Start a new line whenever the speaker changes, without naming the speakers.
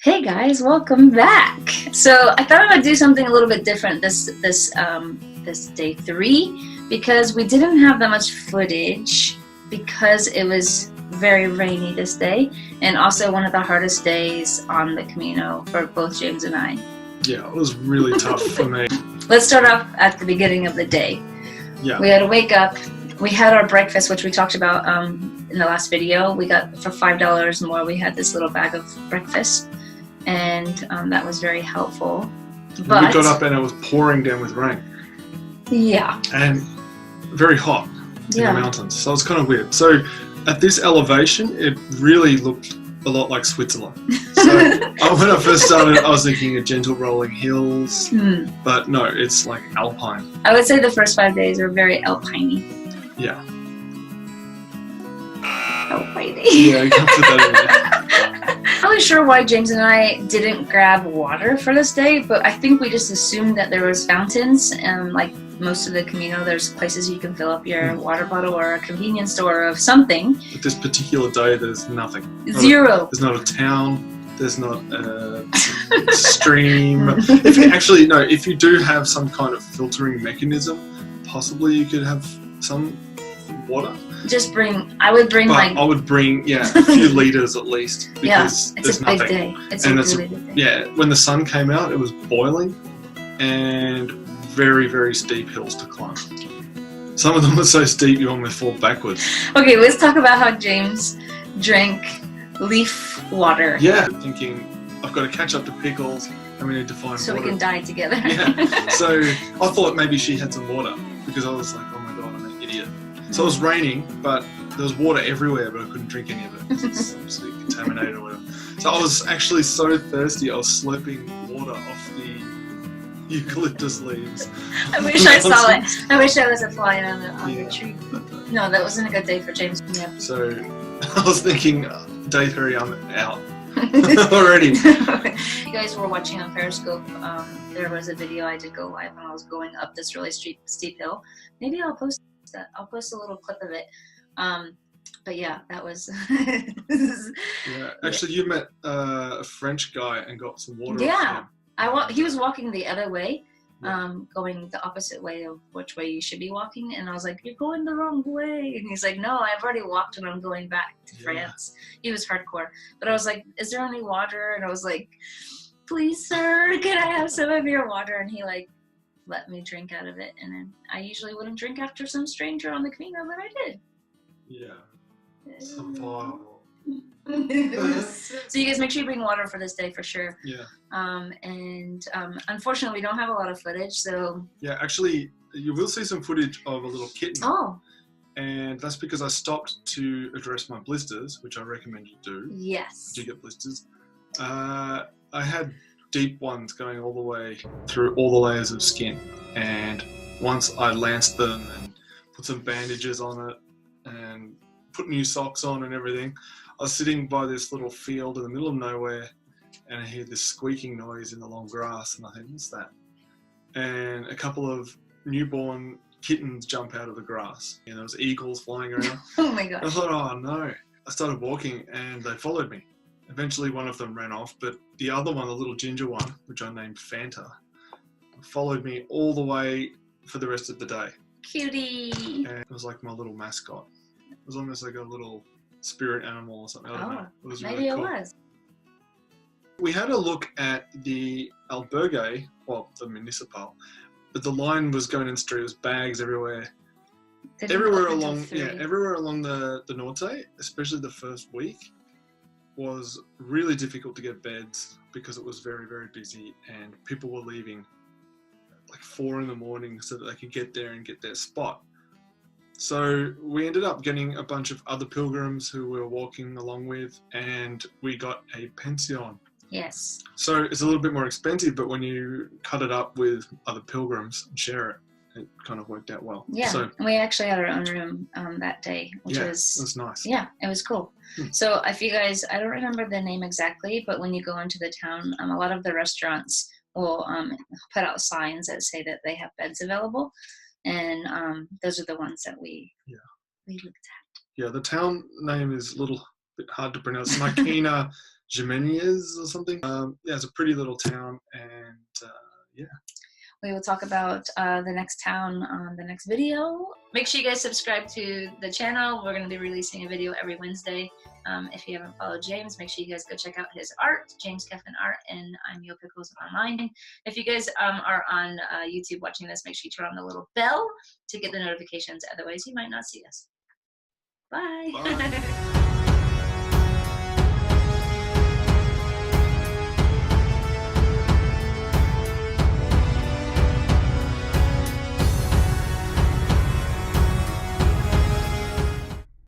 Hey guys, welcome back. So I thought I would do something a little bit different this day 3 because we didn't have that much footage because it was very rainy this day and also one of the hardest days on the Camino for both James and I.
Yeah, it was really tough for me.
Let's start off at the beginning of the day.
Yeah.
We had to wake up. We had our breakfast, which we talked about in the last video. We got for $5 more. We had this little bag of breakfast. And that was very helpful. But
we got up and it was pouring down with rain.
Yeah.
And very hot in the mountains. So it's kind of weird. So at this elevation, it really looked a lot like Switzerland. So when I first started, I was thinking of gentle rolling hills. But no, it's like alpine.
I would say the first 5 days are very alpine-y.
Yeah.
Alpine-y.
Yeah, you can put that in there.
I'm not really sure why James and I didn't grab water for this day, but I think we just assumed that there was fountains, and like most of the Camino, there's places you can fill up your water bottle or a convenience store of something.
But this particular day, there's nothing.
Zero.
There's not a town. There's not a stream. If you do have some kind of filtering mechanism, possibly you could have some water.
I would bring
a few liters at least. Because
it's a big day. It's a really big day.
Yeah, when the sun came out, it was boiling and very, very steep hills to climb. Some of them were so steep you almost fall backwards.
Okay, let's talk about how James drank leaf water.
Yeah, thinking I've got to catch up to Pickles and we need to find
so
water.
We can die together.
Yeah. So I thought maybe she had some water because I was like, oh my god, I'm an idiot. So it was raining, but there was water everywhere, but I couldn't drink any of it because it's obviously contaminated or whatever. So I was actually so thirsty, I was slurping water off the eucalyptus leaves.
I wish I saw it. I wish I was a fly on the tree. No, that wasn't a good day for James. Yeah.
So I was thinking, day 3, I'm out already.
You guys were watching on Periscope. There was a video I did go live when I was going up this really steep hill. Maybe I'll post that. I'll post a little clip of it. But yeah, that was.
Yeah, actually, you met a French guy and got some water.
Yeah, he was walking the other way, going the opposite way of which way you should be walking, and I was like, "You're going the wrong way," and he's like, "No, I've already walked and I'm going back to France." He was hardcore, but I was like, "Is there any water?" And I was like, "Please, sir, can I have some of your water?" And he like let me drink out of it, and then I usually wouldn't drink after some stranger on the Camino, but I did.
Yeah. Survival.
So you guys make sure you bring water for this day for sure.
Yeah.
Unfortunately, we don't have a lot of footage, so.
Yeah, actually, you will see some footage of a little kitten.
Oh.
And that's because I stopped to address my blisters, which I recommend you do.
Yes.
Do you get blisters? I had deep ones going all the way through all the layers of skin, and once I lanced them and put some bandages on it and put new socks on and everything, I was sitting by this little field in the middle of nowhere and I hear this squeaking noise in the long grass, and I think, what's that? And a couple of newborn kittens jump out of the grass, and there was eagles flying around.
Oh my gosh.
I thought, oh no. I started walking and they followed me. Eventually one of them ran off, but the other one, the little ginger one, which I named Fanta, followed me all the way for the rest of the day.
Cutie.
And it was like my little mascot. It was almost like a little spirit animal or something. I don't know. It was
maybe
really cool.
It was.
We had a look at the albergue, well, the municipal, but the line was going in the street. There was bags everywhere. Everywhere along the Norte, especially the first week, was really difficult to get beds because it was very, very busy and people were leaving like 4 a.m. so that they could get there and get their spot. So we ended up getting a bunch of other pilgrims who we were walking along with, and we got a pension.
Yes.
So it's a little bit more expensive, but when you cut it up with other pilgrims and share it, it kind of worked out well.
Yeah, so, and we actually had our own room that day, which was
nice.
Yeah, it was cool. So if you guys, I don't remember the name exactly, but when you go into the town, a lot of the restaurants will put out signs that say that they have beds available, and those are the ones that we looked at.
Yeah, the town name is Little bit hard to pronounce. Markina Xemein or something. Yeah, it's a pretty little town, and yeah.
We will talk about the next town on the next video. Make sure you guys subscribe to the channel. We're going to be releasing a video every Wednesday. If you haven't followed James, make sure you guys go check out his art, Jamescaffynart, and I'm Yopickles online. If you guys are on YouTube watching this, make sure you turn on the little bell to get the notifications. Otherwise, you might not see us. Bye.
Bye.